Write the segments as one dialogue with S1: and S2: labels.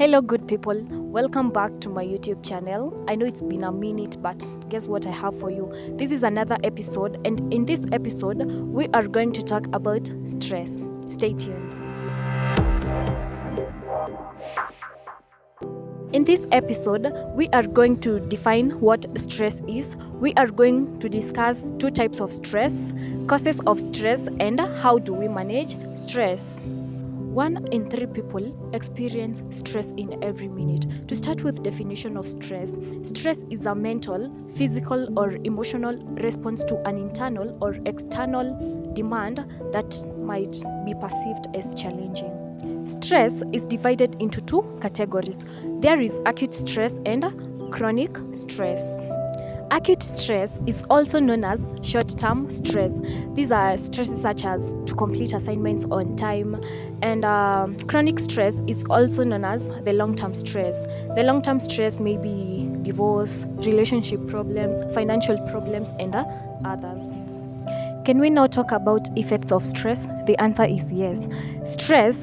S1: Hello, good people. Welcome back to my YouTube channel. I know it's been a minute, but guess what I have for you? This is another episode, and in this episode, we are going to talk about stress. Stay tuned. In this episode, we are going to define what stress is. We are going to discuss two types of stress, causes of stress, and how do we manage stress. 1 in 3 people experience stress in every minute. To start with definition of stress, stress is a mental, physical or emotional response to an internal or external demand that might be perceived as challenging. Stress is divided into two categories. There is acute stress and chronic stress. Acute stress is also known as short-term stress. These are stresses such as to complete assignments on time, and chronic stress is also known as the long-term stress. The long-term stress may be divorce, relationship problems, financial problems, and others. Can we now talk about effects of stress? The answer is yes. Stress,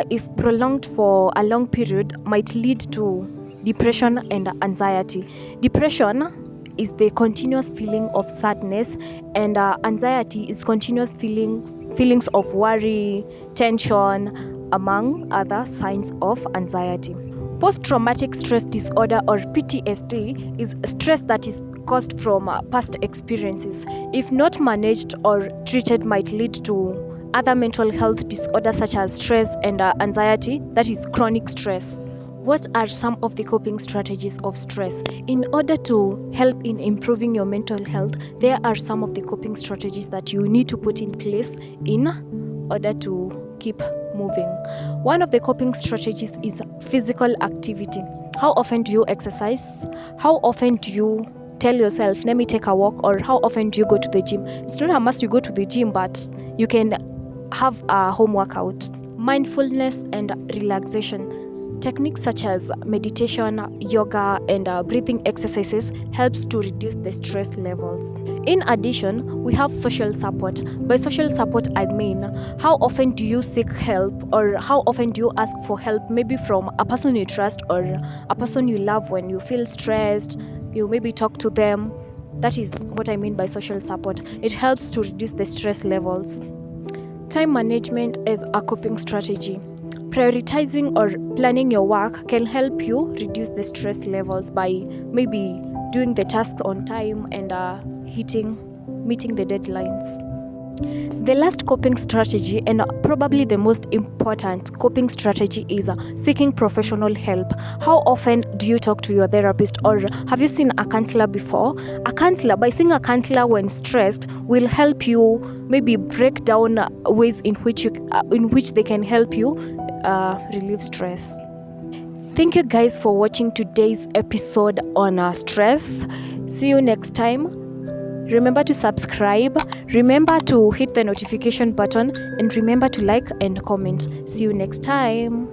S1: if prolonged for a long period, might lead to depression and anxiety. Depression is the continuous feeling of sadness, and anxiety is continuous feelings of worry, tension, among other signs of anxiety. Post-traumatic stress disorder, or PTSD, is stress that is caused from past experiences. If not managed or treated, might lead to other mental health disorders such as stress and anxiety, that is chronic stress. What are some of the coping strategies of stress? In order to help in improving your mental health, there are some of the coping strategies that you need to put in place in order to keep moving. One of the coping strategies is physical activity. How often do you exercise? How often do you tell yourself, let me take a walk? Or how often do you go to the gym? It's not a must you go to the gym, but you can have a home workout. Mindfulness and relaxation. Techniques such as meditation, yoga, and breathing exercises helps to reduce the stress levels. In addition, we have social support. By social support, I mean, how often do you seek help, or how often do you ask for help, maybe from a person you trust or a person you love. When you feel stressed, you maybe talk to them. That is what I mean by social support. It helps to reduce the stress levels. Time management is a coping strategy. Prioritizing or planning your work can help you reduce the stress levels by maybe doing the tasks on time and meeting the deadlines. The last coping strategy, and probably the most important coping strategy, is seeking professional help. How often do you talk to your therapist, or have you seen a counselor before? By seeing a counselor when stressed, will help you maybe break down ways in which they can help you relieve stress. Thank you guys for watching today's episode on stress. See you next time. Remember to subscribe, remember to hit the notification button, and remember to like and comment. See you next time.